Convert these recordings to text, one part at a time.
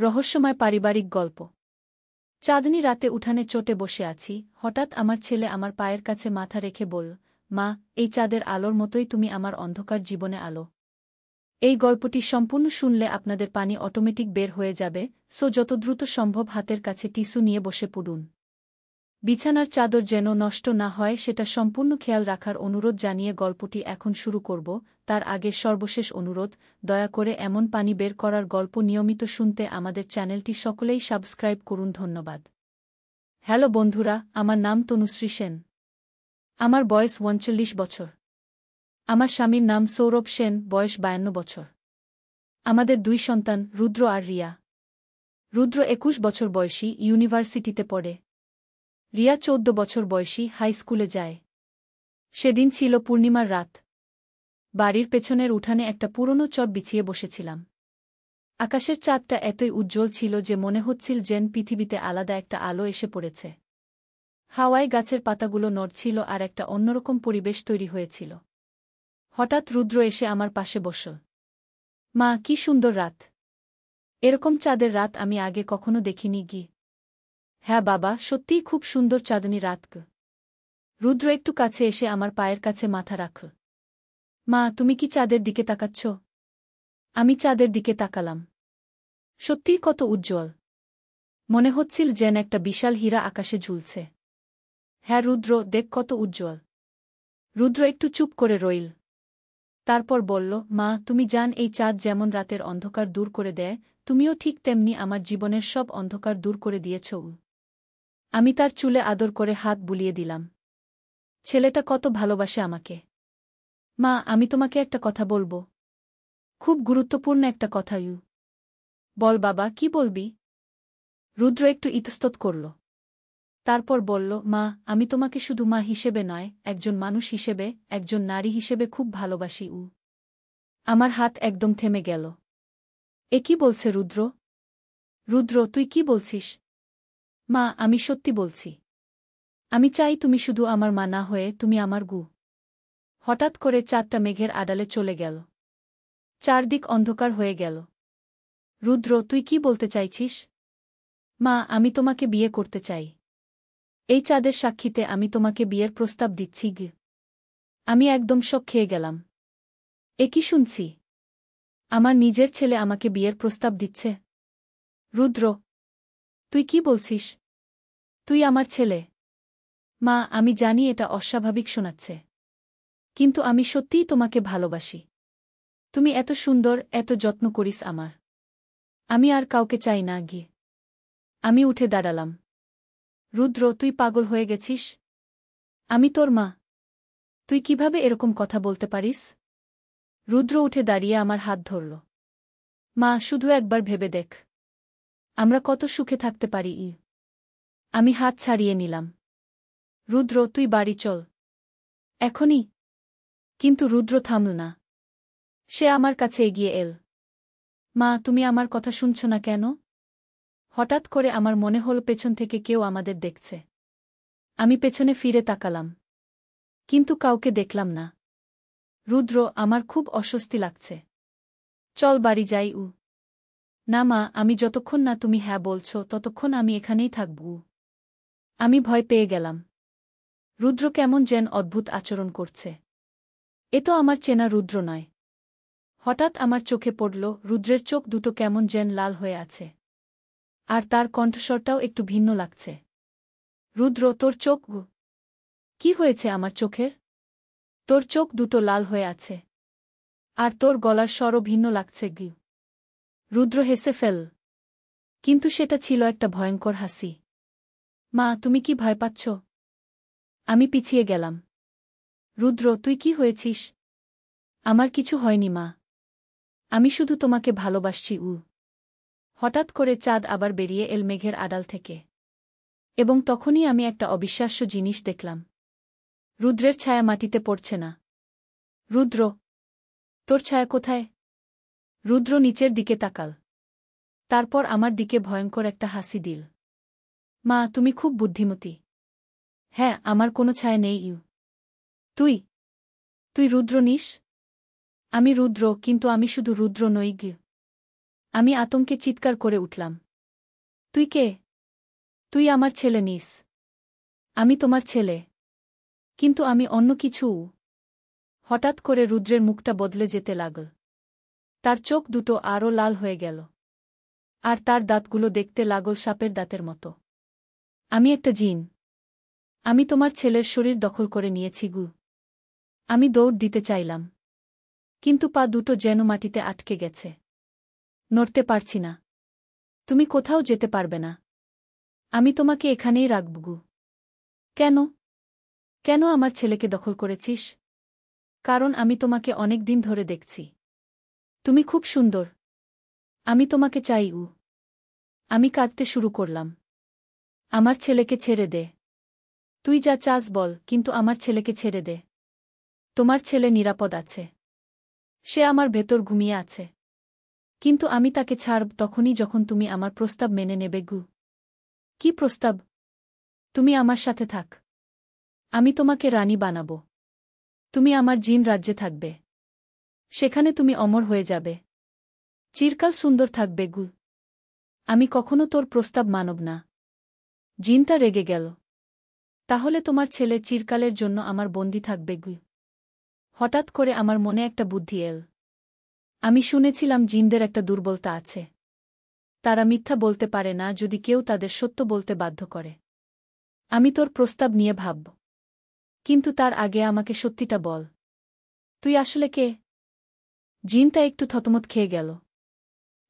রহস্যময় পারিবারিক গল্প। চাঁদনি রাতে উঠানে চটে বসে আছি, হঠাৎ আমার ছেলে আমার পায়ের কাছে মাথা রেখে বলল, মা, এই চাঁদের আলোর মতোই তুমি আমার অন্ধকার জীবনে আলো। এই গল্পটি সম্পূর্ণ শুনলে আপনাদের পানি অটোমেটিক বের হয়ে যাবে, সো যত দ্রুত সম্ভব হাতের কাছে টিস্যু নিয়ে বসে পড়ুন। বিছানার চাদর যেন নষ্ট না হয় সেটা সম্পূর্ণ খেয়াল রাখার অনুরোধ জানিয়ে গল্পটি এখন শুরু করব। তার আগে সর্বশেষ অনুরোধ, দয়া করে এমন পানি বের করার গল্প নিয়মিত শুনতে আমাদের চ্যানেলটি সকলেই সাবস্ক্রাইব করুন। ধন্যবাদ। হ্যালো বন্ধুরা, আমার নাম তনুশ্রী সেন। আমার বয়স ৩৯ বছর। আমার স্বামীর নাম সৌরভ সেন, বয়স ৫২ বছর। আমাদের ২ সন্তান, রুদ্র আর রিয়া। রুদ্র ২১ বছর বয়সী, ইউনিভার্সিটিতে পড়ে। রিয়া ১৪ বছর বয়সী, হাই স্কুলে যায়। সেদিন ছিল পূর্ণিমার রাত। বাড়ির পেছনের উঠানে একটা পুরনো চট বিছিয়ে বসেছিলাম। আকাশের চাঁদটা এতই উজ্জ্বল ছিল যে মনে হচ্ছিল যেন পৃথিবীতে আলাদা একটা আলো এসে পড়েছে। হাওয়ায় গাছের পাতাগুলো নড়ছিল আর একটা অন্যরকম পরিবেশ তৈরি হয়েছিল। হঠাৎ রুদ্র এসে আমার পাশে বসল। মা, কি সুন্দর রাত! এরকম চাঁদের রাত আমি আগে কখনো দেখিনি। হ্যাঁ বাবা, সত্যিই খুব সুন্দর চাঁদনি রাত। রুদ্র একটু কাছে এসে আমার পায়ের কাছে মাথা রাখল। মা, তুমি কি চাঁদের দিকে তাকাচ্ছ? আমি চাঁদের দিকে তাকালাম। সত্যিই কত উজ্জ্বল! মনে হচ্ছিল যেন একটা বিশাল হীরা আকাশে ঝুলছে। হ্যাঁ রুদ্র, দেখ কত উজ্জ্বল। রুদ্র একটু চুপ করে রইল। তারপর বলল, মা, তুমি জান এই চাঁদ যেমন রাতের অন্ধকার দূর করে দেয়, তুমিও ঠিক তেমনি আমার জীবনের সব অন্ধকার দূর করে দিয়েছ। আমি তার চুলে আদর করে হাত বুলিয়ে দিলাম। ছেলেটা কত ভালোবাসে আমাকে। মা, আমি তোমাকে একটা কথা বলবো। খুব গুরুত্বপূর্ণ একটা কথা। বল বাবা, কি বলবি? রুদ্র একটু ইতস্তত করল। তারপর বলল, মা, আমি তোমাকে শুধু মা হিসেবে নয়, একজন মানুষ হিসেবে, একজন নারী হিসেবে খুব ভালোবাসি। আমার হাত একদম থেমে গেল। এ কি বলছে রুদ্র? রুদ্র, তুই কি বলছিস? মা, আমি সত্যি বলছি। আমি চাই তুমি শুধু আমার মা না হয়ে তুমি আমার গু। হঠাৎ করে চাঁদটা মেঘের আড়ালে চলে গেল। চারদিক অন্ধকার হয়ে গেল। রুদ্র, তুই কি বলতে চাইছিস? মা, আমি তোমাকে বিয়ে করতে চাই। এই চাঁদের সাক্ষীতে আমি তোমাকে বিয়ের প্রস্তাব দিচ্ছি। আমি একদম শক খেয়ে গেলাম। এ কি শুনছি? আমার নিজের ছেলে আমাকে বিয়ের প্রস্তাব দিচ্ছে? রুদ্র, তুই কি বলছিস? তুই আমার ছেলে। মা, আমি জানি এটা অস্বাভাবিক শোনাচ্ছে। কিন্তু আমি সত্যিই তোমাকে ভালোবাসি। তুমি এত সুন্দর, এত যত্ন করিস আমার। আমি আর কাউকে চাই না। আমি উঠে দাঁড়ালাম। রুদ্র, তুই পাগল হয়ে গেছিস? আমি তোর মা। তুই কিভাবে এরকম কথা বলতে পারিস? রুদ্র উঠে দাঁড়িয়ে আমার হাত ধরল। মা, শুধু একবার ভেবে দেখ, আমরা কত সুখে থাকতে পারি। আমি হাত ছাড়িয়ে নিলাম। রুদ্র, তুই বাড়ি চল। এখনই? কিন্তু রুদ্র থামল না। সে আমার কাছে এগিয়ে এল। মা, তুমি আমার কথা শুনছ না কেন? হঠাৎ করে আমার মনে হল পেছন থেকে কেউ আমাদের দেখছে। আমি পেছনে ফিরে তাকালাম। কিন্তু কাউকে দেখলাম না। রুদ্র, আমার খুব অস্বস্তি লাগছে। চল বাড়ি যাই। না মা, আমি যতক্ষণ না তুমি হ্যাঁ বলছ ততক্ষণ আমি এখানেই থাকব। আমি ভয় পেয়ে গেলাম। রুদ্র কেমন যেন অদ্ভুত আচরণ করছে। এ তো আমার চেনা রুদ্র নয়। হঠাৎ আমার চোখে পড়ল, রুদ্রের চোখ দুটো কেমন যেন লাল হয়ে আছে। আর তার কণ্ঠস্বরটাও একটু ভিন্ন লাগছে। রুদ্র, তোর চোখ? কি হয়েছে আমার চোখের? তোর চোখ দুটো লাল হয়ে আছে। আর তোর গলার স্বরও ভিন্ন লাগছে। রুদ্র হেসে ফেল। কিন্তু সেটা ছিল একটা ভয়ঙ্কর হাসি। মা, তুমি কি ভয় পাচ্ছ? আমি পিছিয়ে গেলাম। রুদ্র, তুই কি হয়েছিস? আমার কিছু হয়নি মা। আমি শুধু তোমাকে ভালোবাসছি। হঠাৎ করে চাঁদ আবার বেরিয়ে এল মেঘের আড়াল থেকে। এবং তখনই আমি একটা অবিশ্বাস্য জিনিস দেখলাম। রুদ্রের ছায়া মাটিতে পড়ছে না। রুদ্র, তোর ছায়া কোথায়? রুদ্র নিচের দিকে তাকাল। তারপর আমার দিকে ভয়ঙ্কর একটা হাসি দিল। মা, তুমি খুব বুদ্ধিমতী। হ্যাঁ, আমার কোনো ছায়া নেই। তুই তুই রুদ্র নিস? আমি রুদ্র, কিন্তু আমি শুধু রুদ্র নই। আমি আতঙ্কে চিৎকার করে উঠলাম। তুই কে? তুই আমার ছেলে নিস। আমি তোমার ছেলে। কিন্তু আমি অন্য কিছু। হঠাৎ করে রুদ্রের মুখটা বদলে যেতে লাগল। তার চোখ দুটো আরও লাল হয়ে গেল। আর তার দাঁতগুলো দেখতে লাগল সাপের দাঁতের মতো। আমি একটা জিন। আমি তোমার ছেলের শরীর দখল করে নিয়েছি গু। আমি দৌড় দিতে চাইলাম। কিন্তু পা দুটো যেন মাটিতে আটকে গেছে। নড়তে পারছি না। তুমি কোথাও যেতে পারবে না। আমি তোমাকে এখানেই রাখব গু। কেন? কেন আমার ছেলেকে দখল করেছিস? কারণ আমি তোমাকে অনেক দিন ধরে দেখছি। তুমি খুব সুন্দর। আমি তোমাকে চাই উ। আমি কাঁদতে শুরু করলাম। আমার ছেলেকে ছেড়ে দে। তুই যা চাস বল, কিন্তু আমার ছেলেকে ছেড়ে দে। তোমার ছেলে নিরাপদ আছে। সে আমার ভেতর ঘুমিয়ে আছে। কিন্তু আমি তাকে ছাড়ব তখনই যখন তুমি আমার প্রস্তাব মেনে নেবে গু। কি প্রস্তাব? তুমি আমার সাথে থাক। আমি তোমাকে রানী বানাবো। তুমি আমার জিন রাজ্যে থাকবে। সেখানে তুমি অমর হয়ে যাবে। চিরকাল সুন্দর থাকবে গু। আমি কখনো তোর প্রস্তাব মানব না। জিনটা রেগে গেল। তাহলে তোমার ছেলে চিরকালের জন্য আমার বন্দী থাকবে গু। হঠাৎ করে আমার মনে একটা বুদ্ধি এল। আমি শুনেছিলাম জিনদের একটা দুর্বলতা আছে। তারা মিথ্যা বলতে পারে না যদি কেউ তাদের সত্য বলতে বাধ্য করে। আমি তোর প্রস্তাব নিয়ে ভাবব। কিন্তু তার আগে আমাকে সত্যিটা বল। তুই আসলে কে? জিনটা একটু থতমত খেয়ে গেল।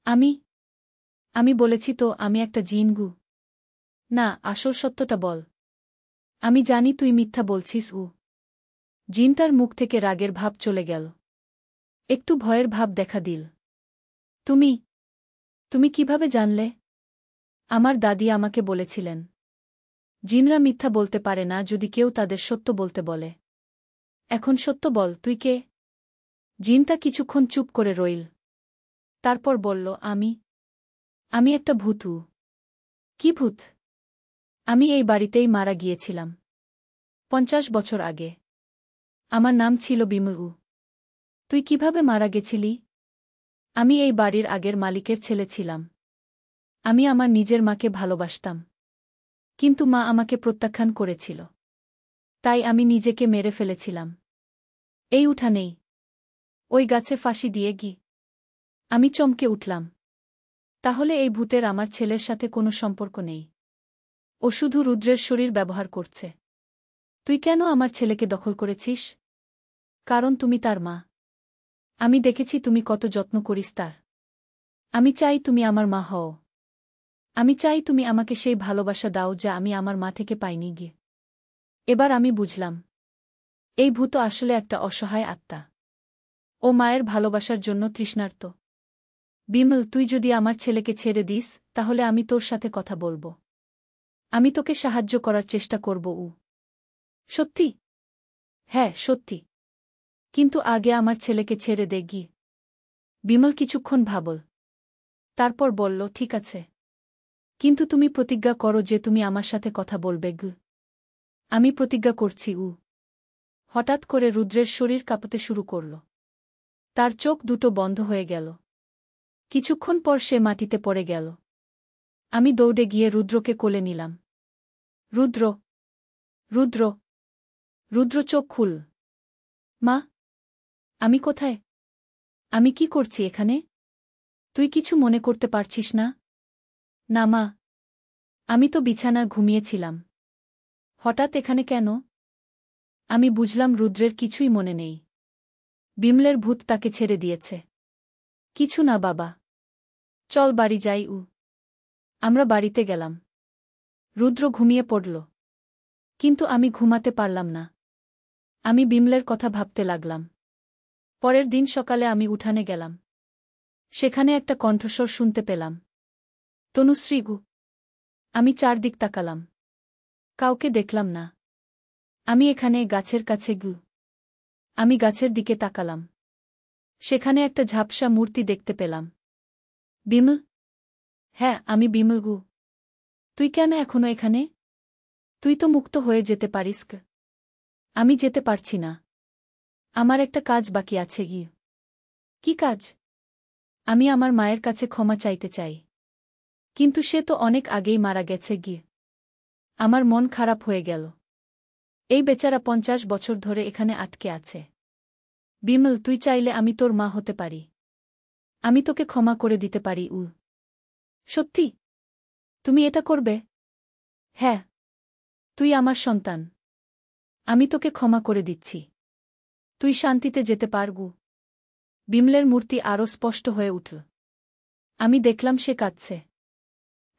আমি বলেছি তো আমি একটা জিন গু। না, আসল সত্যটা বল। আমি জানি তুই মিথ্যা বলছিস উ। জিনটার মুখ থেকে রাগের ভাব চলে গেল। একটু ভয়ের ভাব দেখা দিল। তুমি তুমি কিভাবে জানলে? আমার দাদি আমাকে বলেছিলেন। জিনরা মিথ্যা বলতে পারে না যদি কেউ তাদের সত্য বলতে বলে। এখন সত্য বল, তুই কে? জিনটা কিছুক্ষণ চুপ করে রইল। তারপর বলল, আমি একটা ভূতু। কি ভূত? আমি এই বাড়িতেই মারা গিয়েছিলাম 50 বছর আগে। আমার নাম ছিল বিমলু। তুই কিভাবে মারা গেছিলি? আমি এই বাড়ির আগের মালিকের ছেলে ছিলাম। আমি আমার নিজের মাকে ভালোবাসতাম। কিন্তু মা আমাকে প্রত্যাখ্যান করেছিল। তাই আমি নিজেকে মেরে ফেলেছিলাম। এই উঠানেই। ওই গাছে ফাঁসি দিয়ে গি। আমি চমকে উঠলাম। তাহলে এই ভূতের আমার ছেলের সাথে কোনো সম্পর্ক নেই। ও শুধু রুদ্রের শরীর ব্যবহার করছে। তুই কেন আমার ছেলেকে দখল করেছিস? কারণ তুমি তার মা। আমি দেখেছি তুমি কত যত্ন করিস তার। আমি চাই তুমি আমার মা হও। আমি চাই তুমি আমাকে সেই ভালোবাসা দাও যা আমি আমার মা থেকে পাইনি গিয়ে। এবার আমি বুঝলাম। এই ভূত আসলে একটা অসহায় আত্মা। ও মায়ের ভালোবাসার জন্য তৃষ্ণার্ত। বিমল, তুই যদি আমার ছেলেকে ছেড়ে দিস তাহলে আমি তোর সাথে কথা বলবো। আমি তোকে সাহায্য করার চেষ্টা করব উ। সত্যি? হ্যাঁ, সত্যি। কিন্তু আগে আমার ছেলেকে ছেড়ে দে গি। বিমল কিছুক্ষণ ভাবল। তারপর বলল, ঠিক আছে। কিন্তু তুমি প্রতিজ্ঞা করো যে তুমি আমার সাথে কথা বলবে গু। আমি প্রতিজ্ঞা করছি উ। হঠাৎ করে রুদ্রের শরীর কাঁপতে শুরু করল। তার চোখ দুটো বন্ধ হয়ে গেল। কিছুক্ষণ পর সে মাটিতে পড়ে গেল। আমি দৌড়ে গিয়ে রুদ্রকে কোলে নিলাম। রুদ্র! রুদ্র! রুদ্র, চোখ খুল। মা, আমি কোথায়? আমি কি করছি এখানে? তুই কিছু মনে করতে পারছিস না? না মা। আমি তো বিছানা ঘুমিয়েছিলাম। হঠাৎ এখানে কেন? আমি বুঝলাম রুদ্রের কিছুই মনে নেই। বিমলের ভূত তাকে ছেড়ে দিয়েছে। কিছু না বাবা। চল বাড়ি যাই উ। আমরা বাড়িতে গেলাম। রুদ্র ঘুমিয়ে পড়ল। কিন্তু আমি ঘুমাতে পারলাম না। আমি বিমলের কথা ভাবতে লাগলাম। পরের দিন সকালে আমি উঠানে গেলাম। সেখানে একটা কণ্ঠস্বর শুনতে পেলাম। তনুশ্রী গু। আমি চারদিক তাকালাম। কাউকে দেখলাম না। আমি এখানে গাছের কাছে গু। আমি গাছের দিকে তাকালাম। সেখানে একটা ঝাপসা মূর্তি দেখতে পেলাম। বিমল? হ্যাঁ, আমি বিমল গু। তুই কেন এখনো এখানে? তুই তো মুক্ত হয়ে যেতে পারিস। আমি যেতে পারছি না। আমার একটা কাজ বাকি আছে গি। কি কাজ? আমি আমার মায়ের কাছে ক্ষমা চাইতে চাই। কিন্তু সে তো অনেক আগেই মারা গেছে গিয়ে। আমার মন খারাপ হয়ে গেল। এই বেচারা 50 বছর ধরে এখানে আটকে আছে। বিমল, তুই চাইলে আমি তোর মা হতে পারি। আমি তোকে ক্ষমা করে দিতে পারি। সত্যি? তুমি এটা করবে? হ্যাঁ। তুই আমার সন্তান। আমি তোকে ক্ষমা করে দিচ্ছি। তুই শান্তিতে যেতে পারগু। বিমলের মূর্তি আরও স্পষ্ট হয়ে উঠল। আমি দেখলাম সে কাঁদছে।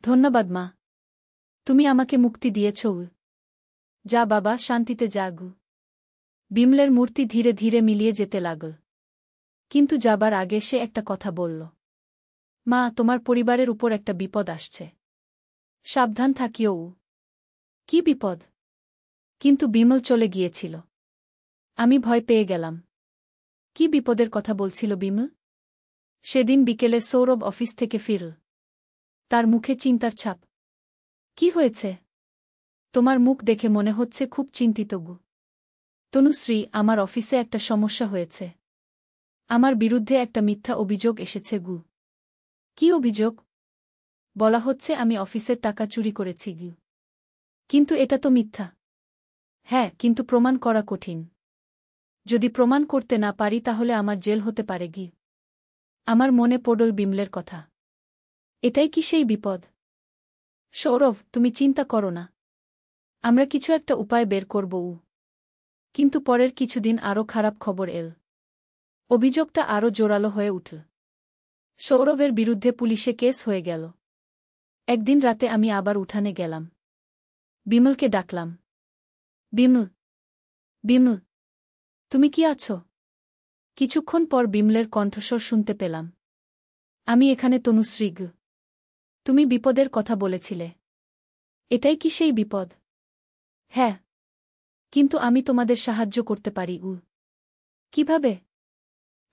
ধন্যবাদ মা। তুমি আমাকে মুক্তি দিয়েছ। যা বাবা, শান্তিতে যাগু। বিমলের মূর্তি ধীরে ধীরে মিলিয়ে যেতে লাগল। কিন্তু যাবার আগে সে একটা কথা বলল। মা, তোমার পরিবারের উপর একটা বিপদ আসছে। সাবধান থাকিও। কি বিপদ? কিন্তু বিমল চলে গিয়েছিল। আমি ভয় পেয়ে গেলাম। কি বিপদের কথা বলছিল বিমল? সেদিন বিকেলে সৌরভ অফিস থেকে ফিরল। তার মুখে চিন্তার ছাপ। কি হয়েছে? তোমার মুখ দেখে মনে হচ্ছে খুব চিন্তিত গু। তনুশ্রী, আমার অফিসে একটা সমস্যা হয়েছে। আমার বিরুদ্ধে একটা মিথ্যা অভিযোগ এসেছে গু। কি অভিযোগ? বলা হচ্ছে আমি অফিসের টাকা চুরি করেছি গু। কিন্তু এটা তো মিথ্যা। হ্যাঁ, কিন্তু প্রমাণ করা কঠিন। যদি প্রমাণ করতে না পারি তাহলে আমার জেল হতে পারে গি। আমার মনে পড়ল বিমলের কথা। এটাই কি সেই বিপদ? সৌরভ, তুমি চিন্তা করো না। আমরা কিছু একটা উপায় বের করব। কিন্তু পরের কিছুদিন আরও খারাপ খবর এল। অভিযোগটা আরও জোরালো হয়ে উঠল। সৌরভের বিরুদ্ধে পুলিশে কেস হয়ে গেল। একদিন রাতে আমি আবার উঠানে গেলাম। বিমলকে ডাকলাম। বিমল, বিমল, তুমি কি আছো? কিছুক্ষণ পর বিমলের কণ্ঠস্বর শুনতে পেলাম। আমি এখানে, তনুশ্রী। তুমি বিপদের কথা বলেছিলে। এটাই কি সেই বিপদ? হ্যাঁ। কিন্তু আমি তোমাদের সাহায্য করতে পারি। কিভাবে?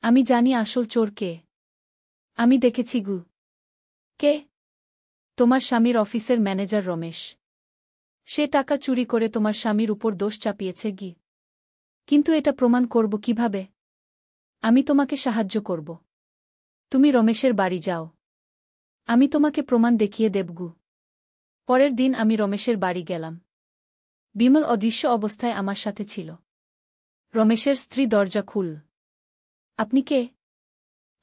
আমি জানি আসল চোর কে। আমি দেখেছি গু। কে? তোমার স্বামীর অফিসের ম্যানেজার রমেশ। সে টাকা চুরি করে তোমার স্বামীর উপর দোষ চাপিয়েছে গি। কিন্তু এটা প্রমাণ করব কিভাবে? আমি তোমাকে সাহায্য করব। তুমি রমেশের বাড়ি যাও। আমি তোমাকে প্রমাণ দেখিয়ে দেবগু। পরের দিন আমি রমেশের বাড়ি গেলাম। বিমল অদৃশ্য অবস্থায় আমার সাথে ছিল। রমেশের স্ত্রী দরজা খুল। আপনি কে?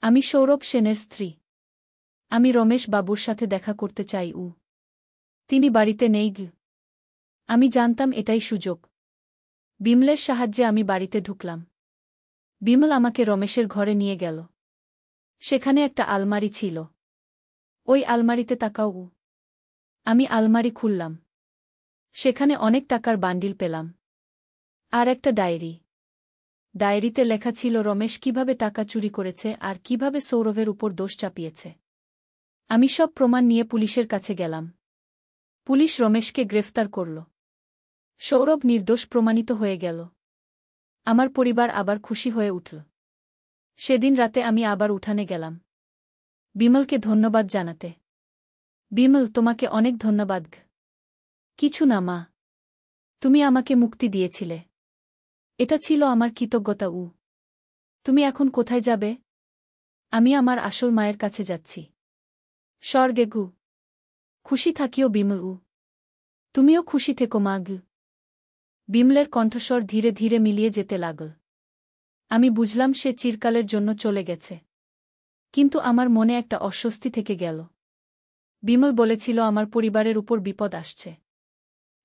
আমি সৌরভ সেনের স্ত্রী। আমি রমেশ বাবুর সাথে দেখা করতে চাই। তিনি বাড়িতে নেই গি। আমি জানতাম এটাই সুযোগ। বিমলের সাহায্যে আমি বাড়িতে ঢুকলাম। বিমল আমাকে রমেশের ঘরে নিয়ে গেল। সেখানে একটা আলমারি ছিল। ওই আলমারিতে তাকাও। আমি আলমারি খুললাম। সেখানে অনেক টাকার বান্ডিল পেলাম। আর একটা ডায়েরি। ডায়েরিতে লেখা ছিল রমেশ কিভাবে টাকা চুরি করেছে আর কিভাবে সৌরভের উপর দোষ চাপিয়েছে। আমি সব প্রমাণ নিয়ে পুলিশের কাছে গেলাম। পুলিশ রমেশকে গ্রেফতার করল। সৌরভ নির্দোষ প্রমাণিত হয়ে গেল। আমার পরিবার আবার খুশি হয়ে উঠল। সেদিন রাতে আমি আবার উঠানে গেলাম বিমলকে ধন্যবাদ জানাতে। বিমল, তোমাকে অনেক ধন্যবাদ। কিছু না মা। তুমি আমাকে মুক্তি দিয়েছিলে। এটা ছিল আমার কৃতজ্ঞতা। তুমি এখন কোথায় যাবে? আমি আমার আসল মায়ের কাছে যাচ্ছি। স্বর্গে গু। খুশি থাকিও বিমল। তুমিও খুশি থেকো মা। বিমলের কণ্ঠস্বর ধীরে ধীরে মিলিয়ে যেতে লাগল। আমি বুঝলাম সে চিরকালের জন্য চলে গেছে। কিন্তু আমার মনে একটা অস্বস্তি থেকে গেল। বিমল বলেছিল আমার পরিবারের উপর বিপদ আসছে।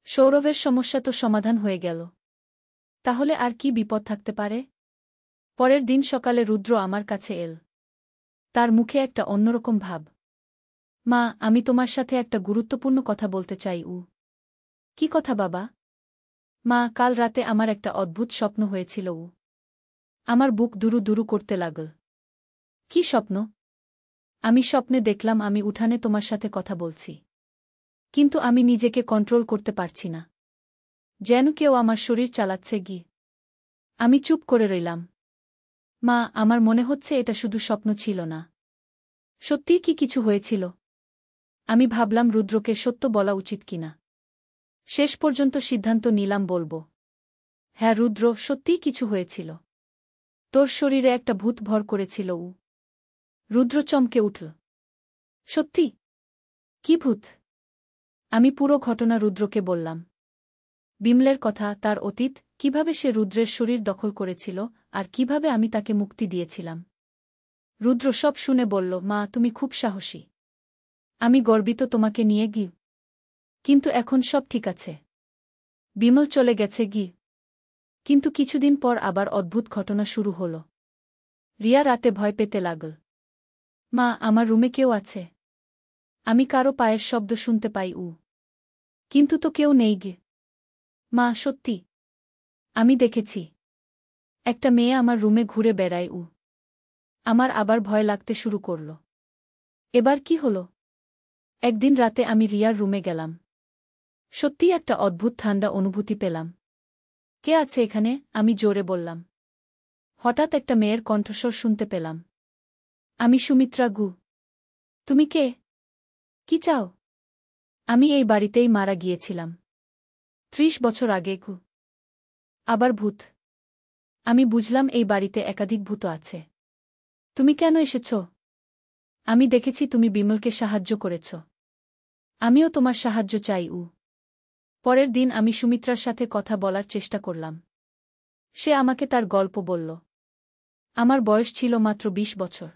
সৌরভের সমস্যা তো সমাধান হয়ে গেল। তাহলে আর কি বিপদ থাকতে পারে? পরের দিন সকালে রুদ্র আমার কাছে এল। তার মুখে একটা অন্যরকম ভাব। মা, আমি তোমার সাথে একটা গুরুত্বপূর্ণ কথা বলতে চাই। কি কথা বাবা? মা, কাল রাতে আমার একটা অদ্ভুত স্বপ্ন হয়েছিল। আমার বুক দুরু দুরু করতে লাগল। কি স্বপ্ন? আমি স্বপ্নে দেখলাম আমি উঠানে তোমার সাথে কথা বলছি। কিন্তু আমি নিজেকে কন্ট্রোল করতে পারছি না। যেন কেউ আমার শরীর চালাচ্ছে গি। আমি চুপ করে রইলাম। মা, আমার মনে হচ্ছে এটা শুধু স্বপ্ন ছিল না। সত্যিই কি কিছু হয়েছিল? আমি ভাবলাম রুদ্রকে সত্য বলা উচিত কিনা। শেষ পর্যন্ত সিদ্ধান্ত নিলাম বলবো। হ্যাঁ রুদ্র, সত্যিই কিছু হয়েছিল। তোর শরীরে একটা ভূত ভর করেছিল। রুদ্র চমকে উঠল। সত্যি? কি ভূত? আমি পুরো ঘটনা রুদ্রকে বললাম। বিমলের কথা, তার অতীত, কিভাবে সে রুদ্রের শরীর দখল করেছিল, আর কিভাবে আমি তাকে মুক্তি দিয়েছিলাম। রুদ্র সব শুনে বলল, মা, তুমি খুব সাহসী। আমি গর্বিত তোমাকে নিয়ে গি। কিন্তু এখন সব ঠিক আছে। বিমল চলে গেছে গি। কিন্তু কিছুদিন পর আবার অদ্ভুত ঘটনা শুরু হল। রিয়া রাতে ভয় পেতে লাগল। মা, আমার রুমে কেউ আছে। আমি কারো পায়ের শব্দ শুনতে পাই। কিন্তু তো কেউ নেই গে। মা, সত্যি। আমি দেখেছি। একটা মেয়ে আমার রুমে ঘুরে বেড়ায়। আমার আবার ভয় লাগতে শুরু করল। এবার কি হল? একদিন রাতে আমি রিয়ার রুমে গেলাম। সত্যিই একটা অদ্ভুত ঠান্ডা অনুভূতি পেলাম। কে আছে এখানে? আমি জোরে বললাম। হঠাৎ একটা মেয়ের কণ্ঠস্বর শুনতে পেলাম। আমি সুমিত্রা গু। তুমি কে? কি চাও? আমি এই বাড়িতেই মারা গিয়েছিলাম ৩০ বছর আগে। গু। আবার ভূত? আমি বুঝলাম এই বাড়িতে একাধিক ভূত আছে। তুমি কেন এসেছ? আমি দেখেছি তুমি বিমলকে সাহায্য করেছ। আমিও তোমার সাহায্য চাই। পরের দিন আমি সুমিত্রার সাথে কথা বলার চেষ্টা করলাম। সে আমাকে তার গল্প বলল। আমার বয়স ছিল মাত্র ২০ বছর।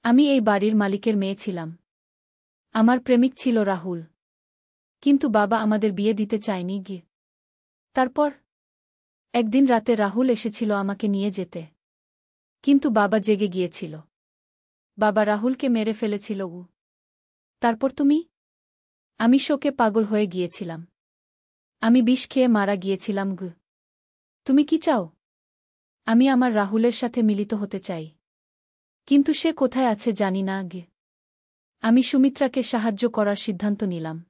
আমি এই বাড়ির মালিকের মেয়ে ছিলাম। আমার প্রেমিক ছিল রাহুল। কিন্তু বাবা আমাদের বিয়ে দিতে চায়নি গি। তারপর একদিন রাতে রাহুল এসেছিল আমাকে নিয়ে যেতে। কিন্তু বাবা জেগে গিয়েছিল। বাবা রাহুলকে মেরে ফেলেছিল। তারপর তুমি? আমি শোকে পাগল হয়ে গিয়েছিলাম। আমি বিষ খেয়ে মারা গিয়েছিলাম। গু। তুমি কি চাও? আমি আমার রাহুলের সাথে মিলিত হতে চাই। কিন্তু সে কোথায় আছে জানি না। গে। আমি সুমিত্রাকে সাহায্য করার সিদ্ধান্ত নিলাম।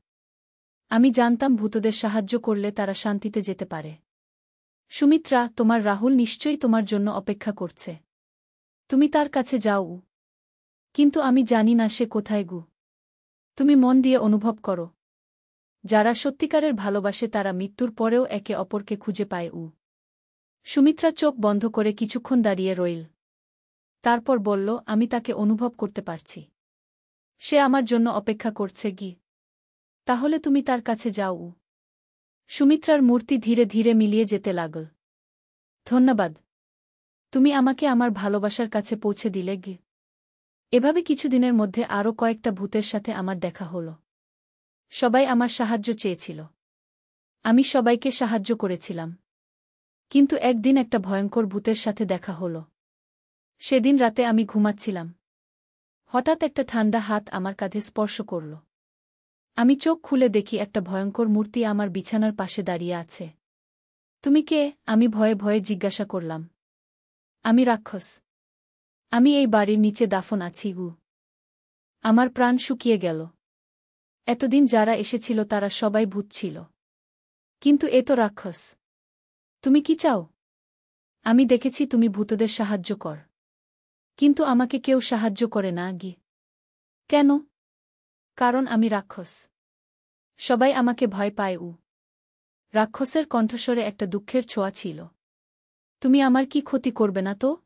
আমি জানতাম ভূতদের সাহায্য করলে তারা শান্তিতে যেতে পারে। সুমিত্রা, তোমার রাহুল নিশ্চয়ই তোমার জন্য অপেক্ষা করছে। তুমি তার কাছে যাও। কিন্তু আমি জানি না সে কোথায়। গু। তুমি মন দিয়ে অনুভব করো। যারা সত্যিকারের ভালোবাসে তারা মৃত্যুর পরেও একে অপরকে খুঁজে পায়। সুমিত্রা চোখ বন্ধ করে কিছুক্ষণ দাঁড়িয়ে রইল। তারপর বলল, আমি তাকে অনুভব করতে পারছি। সে আমার জন্য অপেক্ষা করছে। গি। তাহলে তুমি তার কাছে যাও। সুমিত্রার মূর্তি ধীরে ধীরে মিলিয়ে যেতে লাগল। ধন্যবাদ। তুমি আমাকে আমার ভালোবাসার কাছে পৌঁছে দিলে। গি। এভাবে কিছুদিনের মধ্যে আরও কয়েকটা ভূতের সাথে আমার দেখা হল। সবাই আমার সাহায্য চেয়েছিল। আমি সবাইকে সাহায্য করেছিলাম। কিন্তু একদিন একটা ভয়ঙ্কর ভূতের সাথে দেখা হল। সেদিন রাতে আমি ঘুমাচ্ছিলাম। হঠাৎ একটা ঠান্ডা হাত আমার কাঁধে স্পর্শ করল। আমি চোখ খুলে দেখি একটা ভয়ঙ্কর মূর্তি আমার বিছানার পাশে দাঁড়িয়ে আছে। তুমি কে? আমি ভয়ে ভয়ে জিজ্ঞাসা করলাম। আমি রাক্ষস। আমি এই বাড়ির নিচে দাফন আছি। আমার প্রাণ শুকিয়ে গেল। এতদিন যারা এসেছিল তারা সবাই ভূত ছিল। কিন্তু এ তো রাক্ষস। তুমি কি চাও? আমি দেখেছি তুমি ভূতদের সাহায্য কর। কিন্তু আমাকে কেউ সাহায্য করে না। গি। কেন? কারণ আমি রাক্ষস। সবাই আমাকে ভয় পায়। রাক্ষসের কণ্ঠস্বরে একটা দুঃখের ছোঁয়া ছিল। তুমি আমার কি ক্ষতি করবে না তো?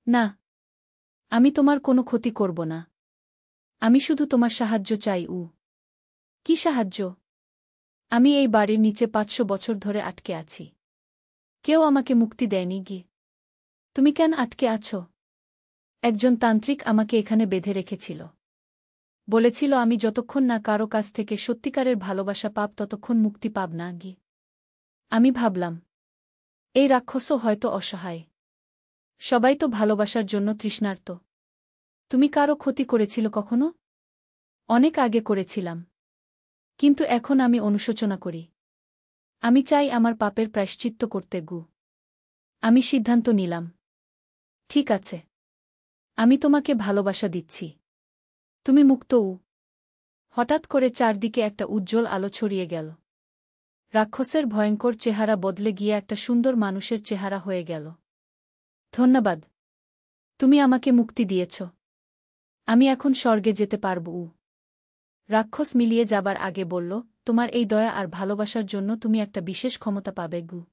না। আমি তোমার কোনো ক্ষতি করব না। আমি শুধু তোমার সাহায্য চাই। কি সাহায্য? আমি এই বাড়ির নিচে ৫০০ বছর ধরে আটকে আছি। কেউ আমাকে মুক্তি দেয়নি। গি। তুমি কেন আটকে আছো? একজন তান্ত্রিক আমাকে এখানে বেঁধে রেখেছিল। বলেছিল আমি যতক্ষণ না কারো কাছ থেকে সত্যিকারের ভালোবাসা পাব ততক্ষণ মুক্তি পাব না। গি। আমি ভাবলাম, এই রাক্ষসও হয়তো অসহায়। সবাই তো ভালোবাসার জন্য তৃষ্ণার্ত। তুমি কারো ক্ষতি করেছিল কখনো? অনেক আগে করেছিলাম। কিন্তু এখন আমি অনুশোচনা করি। আমি চাই আমার পাপের প্রায়শ্চিত্ত করতে। গু। আমি সিদ্ধান্ত নিলাম। ঠিক আছে। আমি তোমাকে ভালোবাসা দিচ্ছি। তুমি মুক্ত। হঠাৎ করে চারদিকে একটা উজ্জ্বল আলো ছড়িয়ে গেল। রাক্ষসের ভয়ঙ্কর চেহারা বদলে গিয়ে একটা সুন্দর মানুষের চেহারা হয়ে গেল। ধন্যবাদ। তুমি আমাকে মুক্তি দিয়েছ। আমি এখন স্বর্গে যেতে পারব। রাক্ষস মিলিয়ে যাবার আগে বলল, তোমার এই দয়া আর ভালোবাসার জন্য তুমি একটা বিশেষ ক্ষমতা পাবে। গু।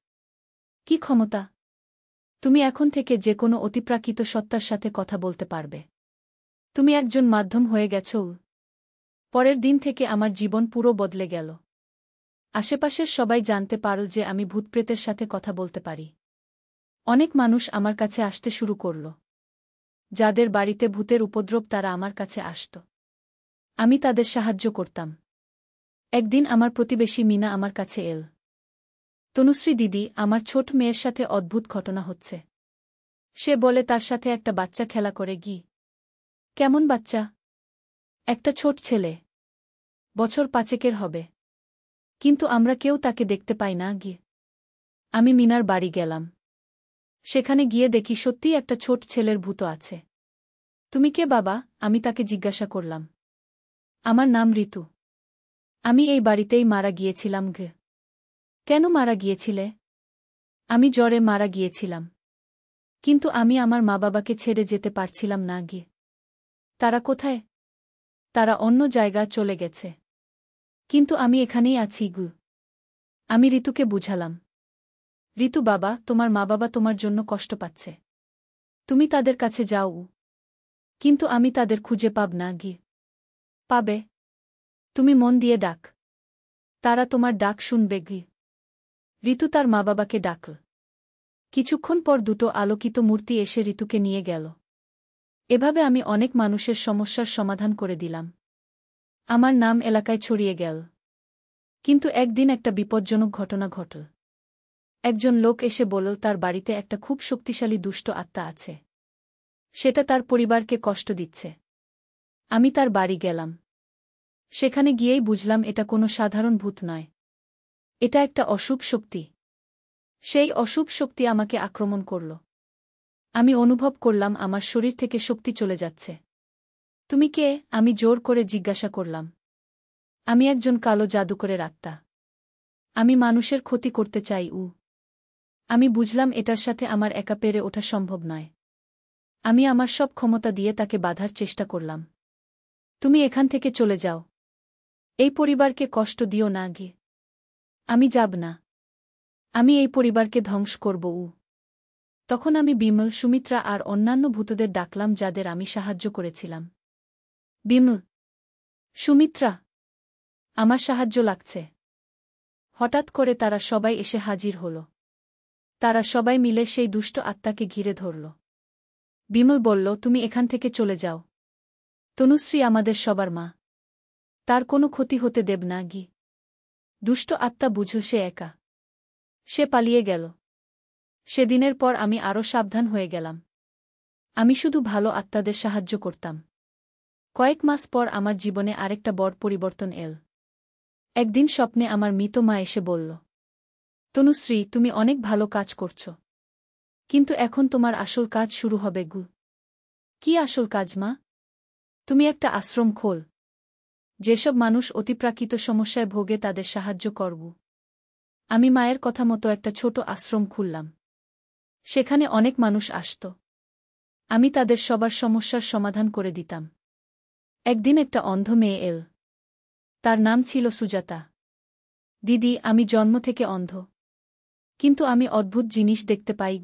কি ক্ষমতা? তুমি এখন থেকে যে কোনো অতিপ্রাকৃত সত্তার সাথে কথা বলতে পারবে। তুমি একজন মাধ্যম হয়ে গেছ। পরের দিন থেকে আমার জীবন পুরো বদলে গেল। আশেপাশের সবাই জানতে পারল যে আমি ভূতপ্রেতের সাথে কথা বলতে পারি। অনেক মানুষ আমার কাছে আসতে শুরু করল। যাদের বাড়িতে ভূতের উপদ্রব তারা আমার কাছে আসত। আমি তাদের সাহায্য করতাম। একদিন আমার প্রতিবেশী মিনা আমার কাছে এল। তনুশ্রী দিদি, আমার ছোট মেয়ের সাথে অদ্ভুত ঘটনা হচ্ছে। সে বলে তার সাথে একটা বাচ্চা খেলা করে। কেমন বাচ্চা? একটা ছোট ছেলে, বছর 5 হবে। কিন্তু আমরা কেউ তাকে দেখতে পাই না। আমি মিনার বাড়ি গেলাম। সেখানে গিয়ে দেখি সত্যিই একটা ছোট ছেলের ভূত আছে। তুমি কে বাবা? আমি তাকে জিজ্ঞাসা করলাম। আমার নাম ঋতু। আমি এই বাড়িতেই মারা গিয়েছিলাম। কেন মারা গিয়েছিলে? আমি জ্বরে মারা গিয়েছিলাম। কিন্তু আমি আমার মা বাবাকে ছেড়ে যেতে পারছিলাম না। তারা কোথায়? তারা অন্য জায়গায় চলে গেছে। কিন্তু আমি এখানেই আছি। আমি ঋতুকে বুঝালাম। ঋতু বাবা, তোমার মা বাবা তোমার জন্য কষ্ট পাচ্ছে। তুমি তাদের কাছে যাও। কিন্তু আমি তাদের খুঁজে পাব না। পাবে। তুমি মন দিয়ে ডাক। তারা তোমার ডাক শুনবে। ঋতু তার মা বাবাকে ডাকল। কিছুক্ষণ পর দুটো আলোকিত মূর্তি এসে ঋতুকে নিয়ে গেল। এভাবে আমি অনেক মানুষের সমস্যার সমাধান করে দিলাম। আমার নাম এলাকায় ছড়িয়ে গেল। কিন্তু একদিন একটা বিপজ্জনক ঘটনা ঘটল। একজন লোক এসে বলল তার বাড়িতে একটা খুব শক্তিশালী দুষ্ট আত্মা আছে। সেটা তার পরিবারকে কষ্ট দিচ্ছে। আমি তার বাড়ি গেলাম। সেখানে গিয়েই বুঝলাম এটা কোনো সাধারণ ভূত নয়। এটা একটা অশুভ শক্তি। সেই অশুভ শক্তি আমাকে আক্রমণ করল। আমি অনুভব করলাম আমার শরীর থেকে শক্তি চলে যাচ্ছে। তুমি কে? আমি জোর করে জিজ্ঞাসা করলাম। আমি একজন কালো জাদুকরের আত্মা। আমি মানুষের ক্ষতি করতে চাই। আমি বুঝলাম এটার সাথে আমার একা পেরে ওঠা সম্ভব নয়। আমি আমার সব ক্ষমতা দিয়ে তাকে বাধার চেষ্টা করলাম। তুমি এখান থেকে চলে যাও। এই পরিবারকে কষ্ট দিও না। আমি যাব না। আমি এই পরিবারকে ধ্বংস করব। তখন আমি বিমল, সুমিত্রা আর অন্যান্য ভূতদের ডাকলাম যাদের আমি সাহায্য করেছিলাম। বিমল, সুমিত্রা, আমার সাহায্য লাগছে। হঠাৎ করে তারা সবাই এসে হাজির হল। তারা সবাই মিলে সেই দুষ্ট আত্মাকে ঘিরে ধরল। বিমল বলল, তুমি এখান থেকে চলে যাও। তনুশ্রী আমাদের সবার মা। তার কোনো ক্ষতি হতে দেব না। দুষ্ট আত্মা বুঝল সে একা। সে পালিয়ে গেল। সেদিনের পর আমি আরও সাবধান হয়ে গেলাম। আমি শুধু ভালো আত্মাদের সাহায্য করতাম। কয়েক মাস পর আমার জীবনে আরেকটা বড় পরিবর্তন এল। একদিন স্বপ্নে আমার মৃত মা এসে বলল, তনুশ্রী, তুমি অনেক ভালো কাজ করছ। কিন্তু এখন তোমার আসল কাজ শুরু হবে। কি আসল কাজ মা? তুমি একটা আশ্রম খোল। যেসব মানুষ অতিপ্রাকৃত সমস্যায় ভোগে তাদের সাহায্য করব। আমি মায়ের কথা মতো একটা ছোট আশ্রম খুললাম। সেখানে অনেক মানুষ আসত। আমি তাদের সবার সমস্যার সমাধান করে দিতাম। একদিন একটা অন্ধ মেয়ে এল। তার নাম ছিল সুজাতা। দিদি, আমি জন্ম থেকে অন্ধ। কিন্তু আমি অদ্ভুত জিনিস দেখতে পাই।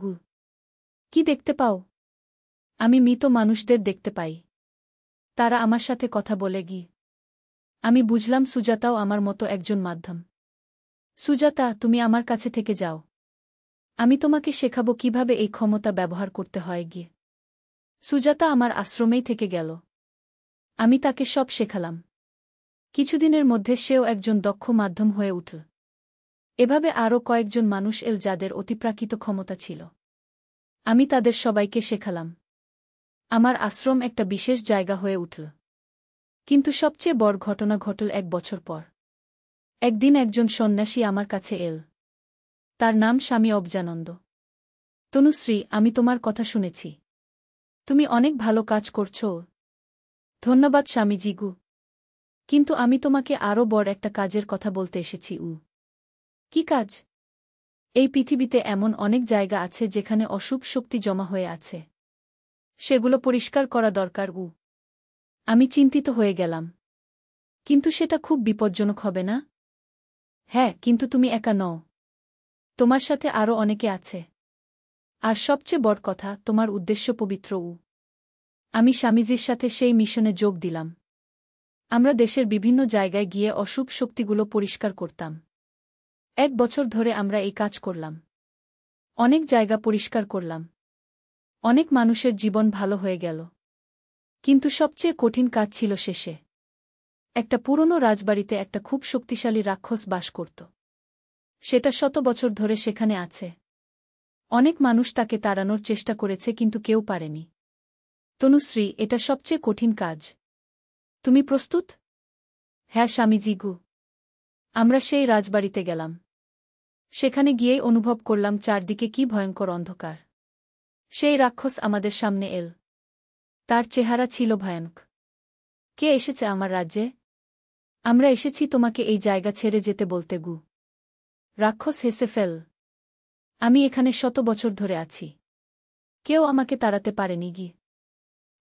কি দেখতে পাও? আমি মৃত মানুষদের দেখতে পাই। তারা আমার সাথে কথা বলে। আমি বুঝলাম সুজাতাও আমার মতো একজন মাধ্যম। সুজাতা, তুমি আমার কাছে থেকে যাও। আমি তোমাকে শেখাবো কিভাবে এই ক্ষমতা ব্যবহার করতে হয়। সুজাতা আমার আশ্রমেই থেকে গেল। আমি তাকে সব শেখালাম। কিছুদিনের মধ্যে সেও একজন দক্ষ মাধ্যম হয়ে উঠল। এভাবে আরও কয়েকজন মানুষ এল যাদের অতিপ্রাকৃত ক্ষমতা ছিল। আমি তাদের সবাইকে শেখালাম। আমার আশ্রম একটা বিশেষ জায়গা হয়ে উঠল। কিন্তু সবচেয়ে বড় ঘটনা ঘটল 1 বছর পর। একদিন একজন সন্ন্যাসী আমার কাছে এল। তার নাম স্বামী অবজানন্দ। তনুশ্রী, আমি তোমার কথা শুনেছি। তুমি অনেক ভালো কাজ করছ। ধন্যবাদ স্বামীজি। কিন্তু আমি তোমাকে আরও বড় একটা কাজের কথা বলতে এসেছি। কি কাজ? এই পৃথিবীতে এমন অনেক জায়গা আছে যেখানে অশুভ শক্তি জমা হয়ে আছে। সেগুলো পরিষ্কার করা দরকার। আমি চিন্তিত হয়ে গেলাম। কিন্তু সেটা খুব বিপজ্জনক হবে না? হ্যাঁ, কিন্তু তুমি একা নও। তোমার সাথে আরও অনেকে আছে। আর সবচেয়ে বড় কথা, তোমার উদ্দেশ্য পবিত্র। আমি স্বামীজির সাথে সেই মিশনে যোগ দিলাম। আমরা দেশের বিভিন্ন জায়গায় গিয়ে অশুভ শক্তিগুলো পরিষ্কার করতাম। 1 বছর ধরে আমরা এই কাজ করলাম। অনেক জায়গা পরিষ্কার করলাম। অনেক মানুষের জীবন ভালো হয়ে গেল। কিন্তু সবচেয়ে কঠিন কাজ ছিল শেষে। একটা পুরনো রাজবাড়িতে একটা খুব শক্তিশালী রাক্ষস বাস করত। সেটা 100 বছর ধরে সেখানে আছে। অনেক মানুষ তাকে তাড়ানোর চেষ্টা করেছে কিন্তু কেউ পারেনি। তনুশ্রী, এটা সবচেয়ে কঠিন কাজ। তুমি প্রস্তুত? হ্যাঁ স্বামীজি গু। আমরা সেই রাজবাড়িতে গেলাম। সেখানে গিয়েই অনুভব করলাম চারদিকে কি ভয়ঙ্কর অন্ধকার। সেই রাক্ষস আমাদের সামনে এল। তার চেহারা ছিল ভয়ানক। কে এসেছে আমার রাজ্যে? আমরা এসেছি তোমাকে এই জায়গা ছেড়ে যেতে বলতে গু। রাক্ষস হেসে ফেল। আমি এখানে 100 বছর ধরে আছি। কেউ আমাকে তাড়াতে পারেনি গি।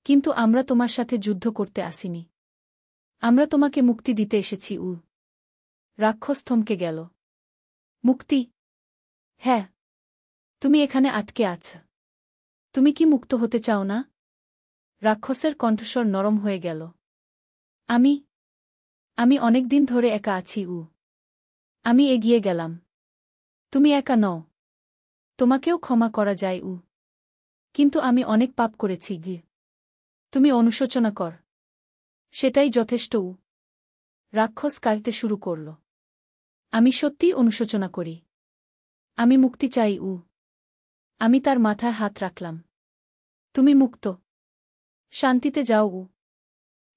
কিন্তু আমরা তোমার সাথে যুদ্ধ করতে আসিনি। আমরা তোমাকে মুক্তি দিতে এসেছি উ। রাক্ষস থমকে গেল। মুক্তি? হ্যাঁ। তুমি এখানে আটকে আছ। তুমি কি মুক্ত হতে চাও না? রাক্ষসের কণ্ঠস্বর নরম হয়ে গেল। আমি অনেক দিন ধরে একা আছি উ। আমি এগিয়ে গেলাম। তুমি একা নও। তোমাকেও ক্ষমা করা যায় উ। কিন্তু আমি অনেক পাপ করেছি গি। তুমি অনুশোচনা কর। সেটাই যথেষ্ট উ। রাক্ষস কাঁদতে শুরু করল। আমি সত্যিই অনুশোচনা করি। আমি মুক্তি চাই উ। আমি তার মাথায় হাত রাখলাম। তুমি মুক্ত। শান্তিতে যাও উ।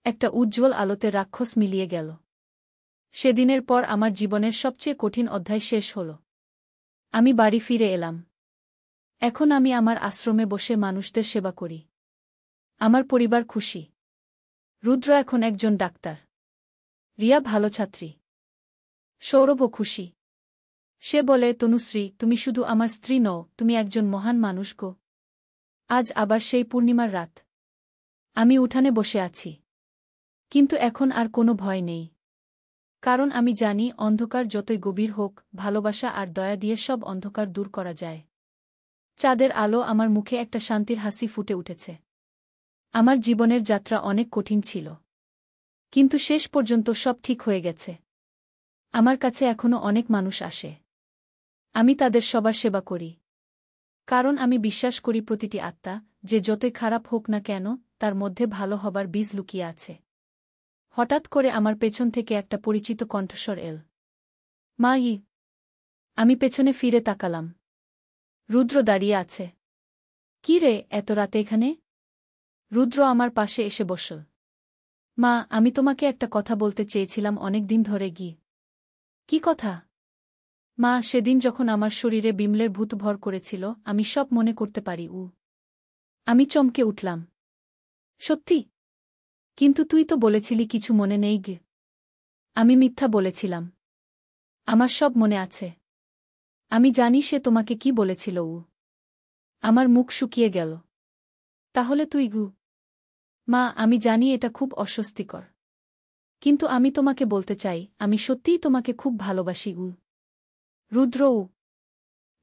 একটা উজ্জ্বল আলোতে রাক্ষস মিলিয়ে গেল। সেদিনের পর আমার জীবনের সবচেয়ে কঠিন অধ্যায় শেষ হল। আমি বাড়ি ফিরে এলাম। এখন আমি আমার আশ্রমে বসে মানুষদের সেবা করি। আমার পরিবার খুশি। রুদ্র এখন একজন ডাক্তার। রিয়া ভালো ছাত্রী। সৌরভও খুশি। সে বলে, তনুশ্রী, তুমি শুধু আমার স্ত্রী নও, তুমি একজন মহান মানুষ গো। আজ আবার সেই পূর্ণিমার রাত। আমি উঠানে বসে আছি। কিন্তু এখন আর কোনো ভয় নেই। কারণ আমি জানি অন্ধকার যতই গভীর হোক, ভালোবাসা আর দয়া দিয়ে সব অন্ধকার দূর করা যায়। চাঁদের আলো আমার মুখে একটা শান্তির হাসি ফুটে উঠেছে। আমার জীবনের যাত্রা অনেক কঠিন ছিল। কিন্তু শেষ পর্যন্ত সব ঠিক হয়ে গেছে। আমার কাছে এখনো অনেক মানুষ আসে। আমি তাদের সবার সেবা করি। কারণ আমি বিশ্বাস করি প্রতিটি আত্মা, যে যতই খারাপ হোক না কেন, তার মধ্যে ভালো হবার বীজ লুকিয়ে আছে। হঠাৎ করে আমার পেছন থেকে একটা পরিচিত কণ্ঠস্বর এল। মা ই। আমি পেছনে ফিরে তাকালাম। রুদ্র দাঁড়িয়ে আছে। কি রে, এত রাতে এখানে? রুদ্র আমার পাশে এসে বসল। মা, আমি তোমাকে একটা কথা বলতে চেয়েছিলাম অনেক দিন ধরে গি। কি কথা? মা, সেদিন যখন আমার শরীরে বিমলের ভূত ভর করেছিল, আমি সব মনে করতে পারি উ। আমি চমকে উঠলাম। সত্যি? কিন্তু তুই তো বলেছিলি কিছু মনে নেই গে। আমি মিথ্যা বলেছিলাম। আমার সব মনে আছে। আমি জানি সে তোমাকে কি বলেছিল উ। আমার মুখ শুকিয়ে গেল। তাহলে তুই গু? মা, আমি জানি এটা খুব অস্বস্তিকর। কিন্তু আমি তোমাকে বলতে চাই, আমি সত্যিই তোমাকে খুব ভালোবাসি উ। রুদ্র উ।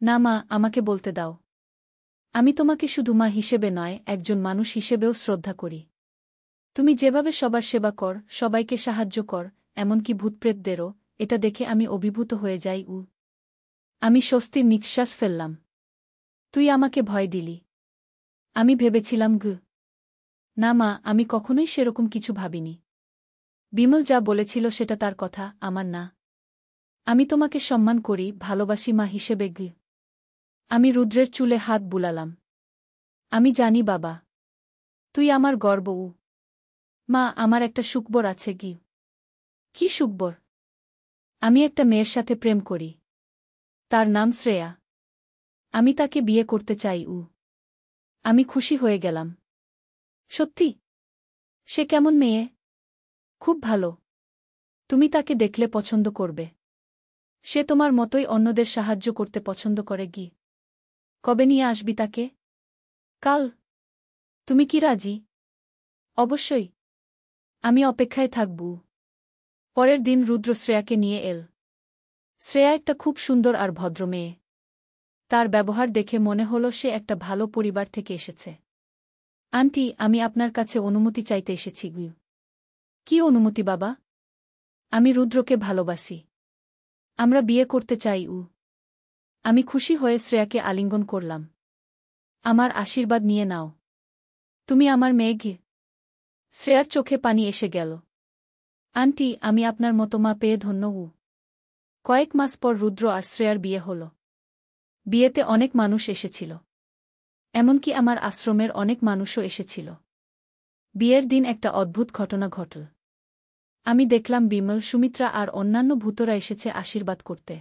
না মা, আমাকে বলতে দাও। আমি তোমাকে শুধু মা হিসেবে নয়, একজন মানুষ হিসেবেও শ্রদ্ধা করি। তুমি যেভাবে সবার সেবা কর, সবাইকে সাহায্য কর, এমনকি ভূতপ্রেতদেরও, এটা দেখে আমি অভিভূত হয়ে যাই উ। আমি স্বস্তির নিঃশ্বাস ফেললাম। তুই আমাকে ভয় দিলি। আমি ভেবেছিলাম গু। না মা, আমি কখনোই সেরকম কিছু ভাবিনি। বিমল যা বলেছিল সেটা তার কথা, আমার না। আমি তোমাকে সম্মান করি, ভালোবাসি মা হিসেবে গু। আমি রুদ্রের চুলে হাত বুলালাম। আমি জানি বাবা। তুই আমার গর্ব উ। মা, আমার একটা সুখবর আছে গি। কি সুখবর? আমি একটা মেয়ের সাথে প্রেম করি। তার নাম শ্রেয়া। আমি তাকে বিয়ে করতে চাই উ। আমি খুশি হয়ে গেলাম। সত্যি? সে কেমন মেয়ে? খুব ভালো। তুমি তাকে দেখলে পছন্দ করবে। সে তোমার মতোই অন্যদের সাহায্য করতে পছন্দ করে গি। কবে নিয়ে আসবি তাকে? কাল। তুমি কি রাজি? অবশ্যই। আমি অপেক্ষায় থাকব। পরের দিন রুদ্র শ্রেয়াকে নিয়ে এল। শ্রেয়া একটা খুব সুন্দর আর ভদ্র মেয়ে। তার ব্যবহার দেখে মনে হল সে একটা ভালো পরিবার থেকে এসেছে। আন্টি, আমি আপনার কাছে অনুমতি চাইতে এসেছি। কি অনুমতি বাবা? আমি রুদ্রকে ভালোবাসি। আমরা বিয়ে করতে চাই। আমি খুশি হয়ে শ্রেয়াকে আলিঙ্গন করলাম। আমার আশীর্বাদ নিয়ে নাও। তুমি আমার মেয়ে। শ্রেয়ার চোখে পানি এসে গেল। আন্টি, আমি আপনার মতো মা পেয়ে ধন্য। কয়েক মাস পর রুদ্র আর শ্রেয়ার বিয়ে হল। বিয়েতে অনেক মানুষ এসেছিল। এমনকি আমার আশ্রমের অনেক মানুষও এসেছিল। বিয়ের দিন একটা অদ্ভুত ঘটনা ঘটল। আমি দেখলাম বিমল, সুমিত্রা আর অন্যান্য ভূতরা এসেছে আশীর্বাদ করতে।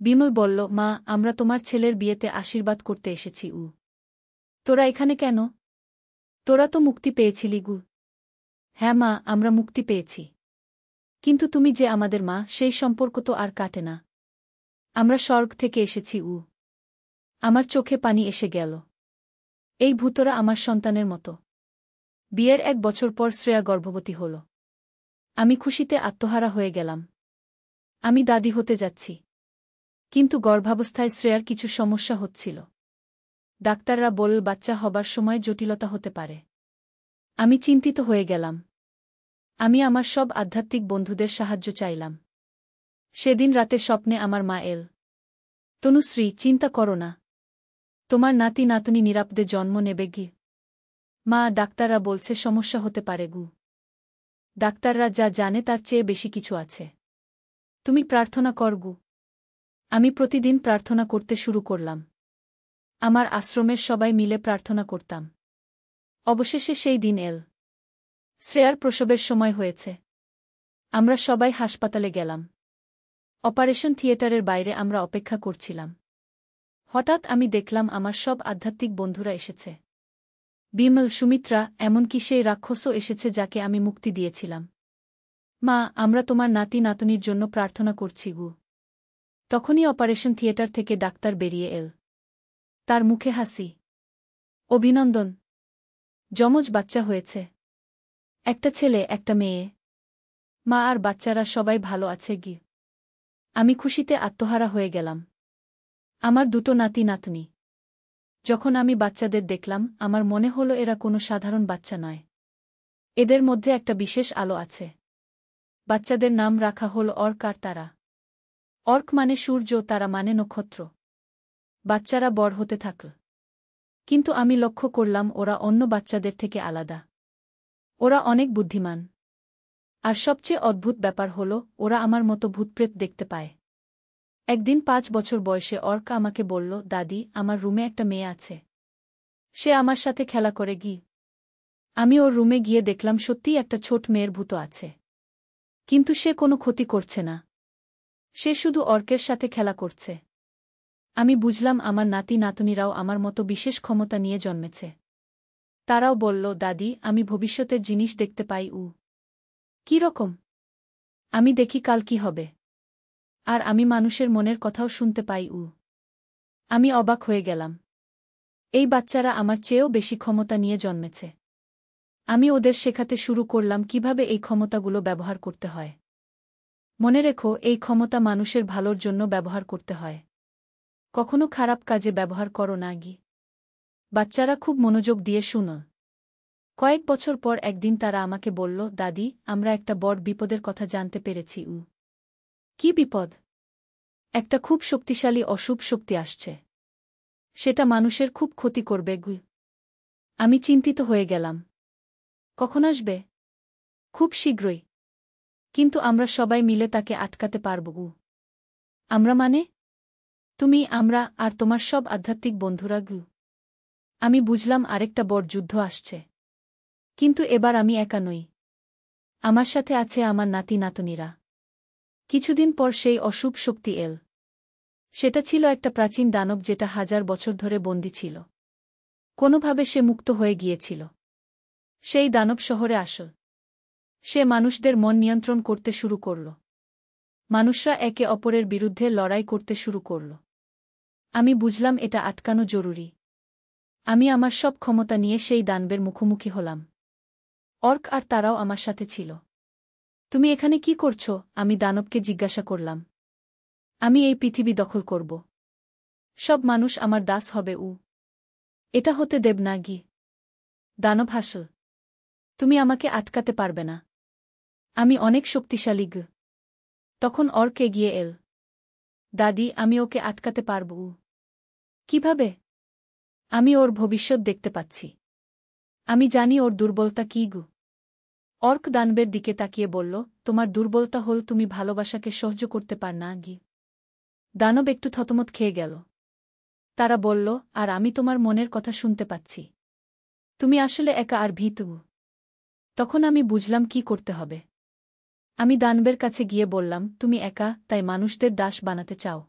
বিমল বলল, মা, আমরা তোমার ছেলের বিয়েতে আশীর্বাদ করতে এসেছি। তোরা এখানে কেন? তোরা তো মুক্তি পেয়েছিলি। হ্যাঁ মা, আমরা মুক্তি পেয়েছি। কিন্তু তুমি যে আমাদের মা, সেই সম্পর্ক তো আর কাটে না। আমরা স্বর্গ থেকে এসেছি। আমার চোখে পানি এসে গেল। এই ভূতরা আমার সন্তানের মতো। বিয়ের 1 বছর পর শ্রেয়া গর্ভবতী হল। আমি খুশিতে আত্মহারা হয়ে গেলাম। আমি দাদি হতে যাচ্ছি। কিন্তু গর্ভাবস্থায় শ্রেয়ার কিছু সমস্যা হচ্ছিল। ডাক্তাররা বলল বাচ্চা হবার সময় জটিলতা হতে পারে। আমি চিন্তিত হয়ে গেলাম। আমি আমার সব আধ্যাত্মিক বন্ধুদের সাহায্য চাইলাম। সেদিন রাতে স্বপ্নে আমার মা এল। তনুশ্রী, চিন্তা করো না। তোমার নাতি নাতনি নিরাপদে জন্ম নেবে। মা, ডাক্তাররা বলছে সমস্যা হতে পারে। ডাক্তাররা যা জানে তার চেয়ে বেশি কিছু আছে। তুমি প্রার্থনা কর। আমি প্রতিদিন প্রার্থনা করতে শুরু করলাম। আমার আশ্রমের সবাই মিলে প্রার্থনা করতাম। অবশেষে সেই দিন এল। শ্রেয়ার প্রসবের সময় হয়েছে। আমরা সবাই হাসপাতালে গেলাম। অপারেশন থিয়েটারের বাইরে আমরা অপেক্ষা করছিলাম। হঠাৎ আমি দেখলাম আমার সব আধ্যাত্মিক বন্ধুরা এসেছে। বিমল, সুমিত্রা, এমনকি সেই রাক্ষসও এসেছে যাকে আমি মুক্তি দিয়েছিলাম। মা, আমরা তোমার নাতি নাতনির জন্য প্রার্থনা করছি। তখনই অপারেশন থিয়েটার থেকে ডাক্তার বেরিয়ে এল। তার মুখে হাসি। অভিনন্দন, যমজ বাচ্চা হয়েছে। একটা ছেলে, একটা মেয়ে। মা আর বাচ্চারা সবাই ভালো আছে। আমি খুশিতে আত্মহারা হয়ে গেলাম। আমার 2 নাতি নাতনি। যখন আমি বাচ্চাদের দেখলাম, আমার মনে হলো এরা কোনো সাধারণ বাচ্চা নয়। এদের মধ্যে একটা বিশেষ আলো আছে। বাচ্চাদের নাম রাখা হল অর্ক আর তারা। অর্ক মানে সূর্য, তারা মানে নক্ষত্র। বাচ্চারা বড় হতে থাকল। কিন্তু আমি লক্ষ্য করলাম ওরা অন্য বাচ্চাদের থেকে আলাদা। ওরা অনেক বুদ্ধিমান। আর সবচেয়ে অদ্ভুত ব্যাপার হল, ওরা আমার মতো ভূতপ্রেত দেখতে পায়। একদিন 5 বছর বয়সে অর্ক আমাকে বলল, দাদি, আমার রুমে একটা মেয়ে আছে। সে আমার সাথে খেলা করে। আমি ওর রুমে গিয়ে দেখলাম সত্যিই একটা ছোট মেয়ের ভূত আছে। কিন্তু সে কোনো ক্ষতি করছে না। সে শুধু অর্কের সাথে খেলা করছে। আমি বুঝলাম আমার নাতি নাতনিরাও আমার মতো বিশেষ ক্ষমতা নিয়ে জন্মেছে। তারাও বলল, দাদি, আমি ভবিষ্যতের জিনিস দেখতে পাই। কি রকম? আমি দেখি কাল কি হবে। আর আমি মানুষের মনের কথাও শুনতে পাই। আমি অবাক হয়ে গেলাম। এই বাচ্চারা আমার চেয়েও বেশি ক্ষমতা নিয়ে জন্মেছে। আমি ওদের শেখাতে শুরু করলাম কিভাবে এই ক্ষমতাগুলো ব্যবহার করতে হয়। মনে রেখো, এই ক্ষমতা মানুষের ভালোর জন্য ব্যবহার করতে হয়। কখনো খারাপ কাজে ব্যবহার করো না। বাচ্চারা খুব মনোযোগ দিয়ে শুনো। কয়েক বছর পর একদিন তারা আমাকে বলল, দাদি, আমরা একটা বড় বিপদের কথা জানতে পেরেছি। কি বিপদ? একটা খুব শক্তিশালী অশুভ শক্তি আসছে। সেটা মানুষের খুব ক্ষতি করবে। আমি চিন্তিত হয়ে গেলাম। কখন আসবে? খুব শীঘ্রই। কিন্তু আমরা সবাই মিলে তাকে আটকাতে পারব। আমরা মানে? তুমি, আমরা আর তোমার সব আধ্যাত্মিক বন্ধুরা। আমি বুঝলাম আরেকটা বড় যুদ্ধ আসছে। কিন্তু এবার আমি একা নই। আমার সাথে আছে আমার নাতি নাতনিরা। কিছুদিন পর সেই অশুভ শক্তি এল। সেটা ছিল একটা প্রাচীন দানব যেটা 1000 বছর ধরে বন্দী ছিল। কোনোভাবে সে মুক্ত হয়ে গিয়েছিল। সেই দানব শহরে আসল। সে মানুষদের মন নিয়ন্ত্রণ করতে শুরু করল। মানুষরা একে অপরের বিরুদ্ধে লড়াই করতে শুরু করল। আমি বুঝলাম এটা আটকানো জরুরি। আমি আমার সব ক্ষমতা নিয়ে সেই দানবের মুখোমুখি হলাম। অর্ক আর তারাও আমার সাথে ছিল। তুমি এখানে কি করছো? আমি দানবকে জিজ্ঞাসা করলাম। আমি এই পৃথিবী দখল করব। সব মানুষ আমার দাস হবে। এটা হতে দেব না। দানব হাসল। তুমি আমাকে আটকাতে পারবে না। আমি অনেক শক্তিশালী গ। তখন অর্ক এগিয়ে এল। দাদি, আমি ওকে আটকাতে পারব। কিভাবে? আমি ওর ভবিষ্যৎ দেখতে পাচ্ছি। আমি জানি ওর দুর্বলতা কী গু। অর্ক দানবের দিকে তাকিয়ে বলল, তোমার দুর্বলতা হল তুমি ভালোবাসাকে সহ্য করতে পার না গি। দানব একটু থতমত খেয়ে গেল। তারা বলল, আর আমি তোমার মনের কথা শুনতে পাচ্ছি। তুমি আসলে একা আর ভীতু। তখন আমি বুঝলাম কি করতে হবে। আমি দানবের কাছে গিয়ে বললাম, তুমি একা, তাই মানুষদের দাস বানাতে চাও।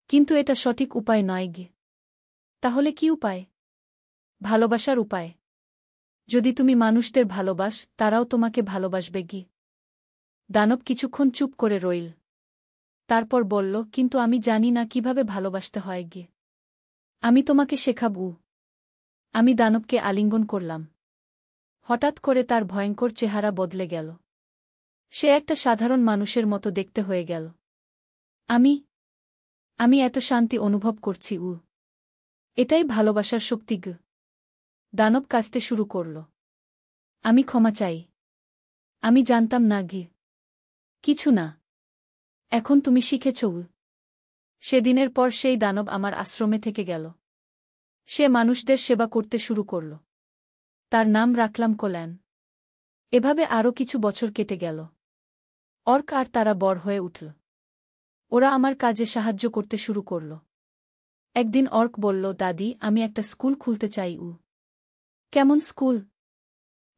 কিন্তু এটা সঠিক উপায় নয় গে। তাহলে কি উপায়? ভালোবাসার উপায়। যদি তুমি মানুষদের ভালোবাস, তারাও তোমাকে ভালোবাসবে গি। দানব কিছুক্ষণ চুপ করে রইল। তারপর বলল, কিন্তু আমি জানি না কিভাবে ভালোবাসতে হয় গে। আমি তোমাকে শেখাবো। আমি দানবকে আলিঙ্গন করলাম। হঠাৎ করে তার ভয়ঙ্কর চেহারা বদলে গেল। সে একটা সাধারণ মানুষের মতো দেখতে হয়ে গেল। আমি এত শান্তি অনুভব করছি। এটাই ভালোবাসার শক্তি গ। দানব কাঁদতে শুরু করল। আমি ক্ষমা চাই। আমি জানতাম না গি। কিছু না। এখন তুমি শিখেছ। সেদিনের পর সেই দানব আমার আশ্রমে থেকে গেল। সে মানুষদের সেবা করতে শুরু করল। তার নাম রাখলাম কল্যাণ। এভাবে আরও কিছু বছর কেটে গেল। অর্ক আর তারা বড় হয়ে উঠল। ওরা আমার কাজে সাহায্য করতে শুরু করল। একদিন অর্ক বলল, দাদি, আমি একটা স্কুল খুলতে চাই। কেমন স্কুল?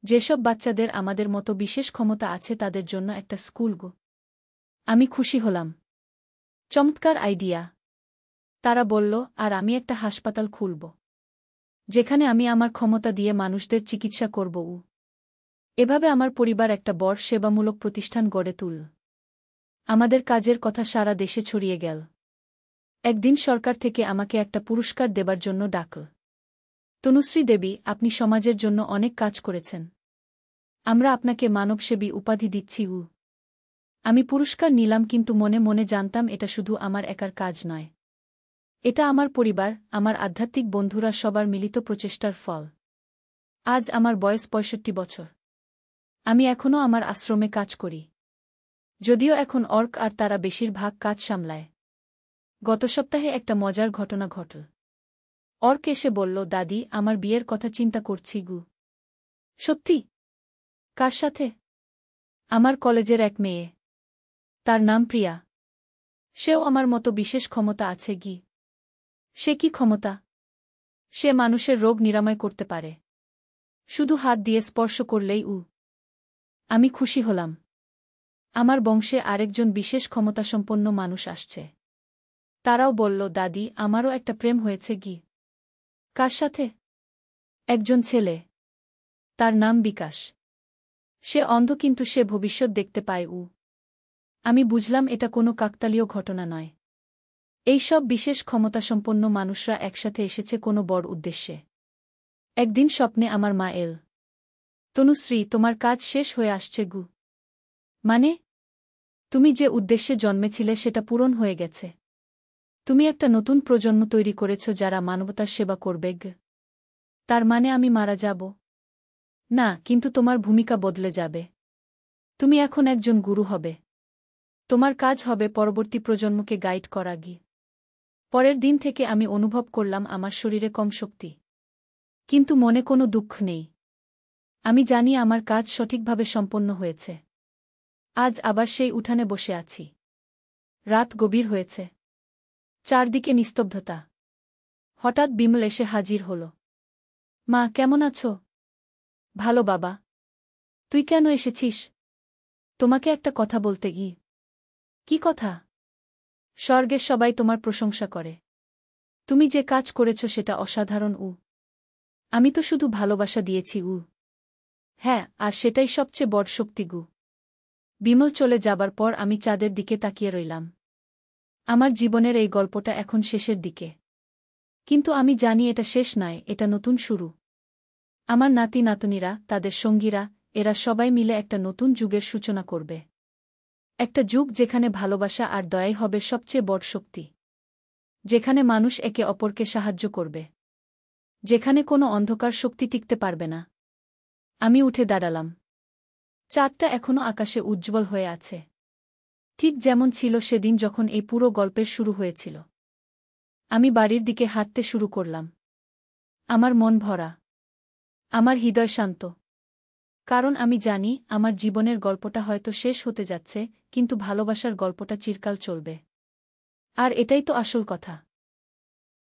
যেসব বাচ্চাদের আমাদের মতো বিশেষ ক্ষমতা আছে তাদের জন্য একটা স্কুল গো। আমি খুশি হলাম। চমৎকার আইডিয়া। তারা বলল, আর আমি একটা হাসপাতাল খুলব, যেখানে আমি আমার ক্ষমতা দিয়ে মানুষদের চিকিৎসা করব। এভাবে আমার পরিবার একটা বড় সেবামূলক প্রতিষ্ঠান গড়ে তুলল। আমাদের কাজের কথা সারা দেশে ছড়িয়ে গেল। একদিন সরকার থেকে আমাকে একটা পুরস্কার দেবার জন্য ডাকল। তনুশ্রী দেবী, আপনি সমাজের জন্য অনেক কাজ করেছেন। আমরা আপনাকে মানবসেবী উপাধি দিচ্ছি। আমি পুরস্কার নিলাম, কিন্তু মনে মনে জানতাম এটা শুধু আমার একার কাজ নয়। এটা আমার পরিবার, আমার আধ্যাত্মিক বন্ধুরা সবার মিলিত প্রচেষ্টার ফল। আজ আমার বয়স ৬৫ বছর। আমি এখনও আমার আশ্রমে কাজ করি। যদিও এখন অর্ক আর তারা বেশিরভাগ কাজ সামলায়। গত সপ্তাহে একটা মজার ঘটনা ঘটল। অর্ক এসে বলল, দাদি, আমার বিয়ের কথা চিন্তা করছি গু। সত্যি? কার সাথে? আমার কলেজের এক মেয়ে। তার নাম প্রিয়া। সেও আমার মতো বিশেষ ক্ষমতা আছে গি। সে কি ক্ষমতা? সে মানুষের রোগ নিরাময় করতে পারে। শুধু হাত দিয়ে স্পর্শ করলেই। আমি খুশি হলাম। আমার বংশে আরেকজন বিশেষ ক্ষমতাসম্পন্ন মানুষ আসছে। তারাও বলল, দাদি, আমারও একটা প্রেম হয়েছে গি। কার সাথে? একজন ছেলে। তার নাম বিকাশ। সে অন্ধ, কিন্তু সে ভবিষ্যৎ দেখতে পায়। আমি বুঝলাম এটা কোনো কাকতালীয় ঘটনা নয়। এই সব বিশেষ ক্ষমতাসম্পন্ন মানুষরা একসাথে এসেছে কোনো বড় উদ্দেশ্যে। একদিন স্বপ্নে আমার মা এল। তনুশ্রী, তোমার কাজ শেষ হয়ে আসছে গু। মানে? তুমি যে উদ্দেশ্যে জন্মেছিলে সেটা পূরণ হয়ে গেছে। তুমি একটা নতুন প্রজন্ম তৈরি করেছ যারা মানবতার সেবা করবে গ। তার মানে আমি মারা যাব? না, কিন্তু তোমার ভূমিকা বদলে যাবে। তুমি এখন একজন গুরু হবে। তোমার কাজ হবে পরবর্তী প্রজন্মকে গাইড করা গি। পরের দিন থেকে আমি অনুভব করলাম আমার শরীরে কম শক্তি। কিন্তু মনে কোনো দুঃখ নেই। আমি জানি আমার কাজ সঠিকভাবে সম্পন্ন হয়েছে। আজ আবার সেই উঠানে বসে আছি। রাত গভীর হয়েছে। চারদিকে নিস্তব্ধতা। হঠাৎ বিমল এসে হাজির হল। মা, কেমন আছো? ভালো বাবা। তুই কেন এসেছিস? তোমাকে একটা কথা বলতে গি। কি কথা? স্বর্গের সবাই তোমার প্রশংসা করে। তুমি যে কাজ করেছ সেটা অসাধারণ। আমি তো শুধু ভালোবাসা দিয়েছি। হ্যাঁ, আর সেটাই সবচেয়ে বড় শক্তি গু। বিমল চলে যাবার পর আমি চাঁদের দিকে তাকিয়ে রইলাম। আমার জীবনের এই গল্পটা এখন শেষের দিকে। কিন্তু আমি জানি এটা শেষ নয়, এটা নতুন শুরু। আমার নাতি নাতনিরা, তাদের সঙ্গীরা, এরা সবাই মিলে একটা নতুন যুগের সূচনা করবে। একটা যুগ যেখানে ভালোবাসা আর দয়াই হবে সবচেয়ে বড় শক্তি। যেখানে মানুষ একে অপরকে সাহায্য করবে। যেখানে কোনো অন্ধকার শক্তি টিকতে পারবে না। আমি উঠে দাঁড়ালাম। চাঁদটা এখনো আকাশে উজ্জ্বল হয়ে আছে, ঠিক যেমন ছিল সেদিন যখন এই পুরো গল্পের শুরু হয়েছিল। আমি বাড়ির দিকে হাঁটতে শুরু করলাম। আমার মন ভরা, আমার হৃদয় শান্ত। কারণ আমি জানি আমার জীবনের গল্পটা হয়তো শেষ হতে যাচ্ছে, কিন্তু ভালোবাসার গল্পটা চিরকাল চলবে। আর এটাই তো আসল কথা।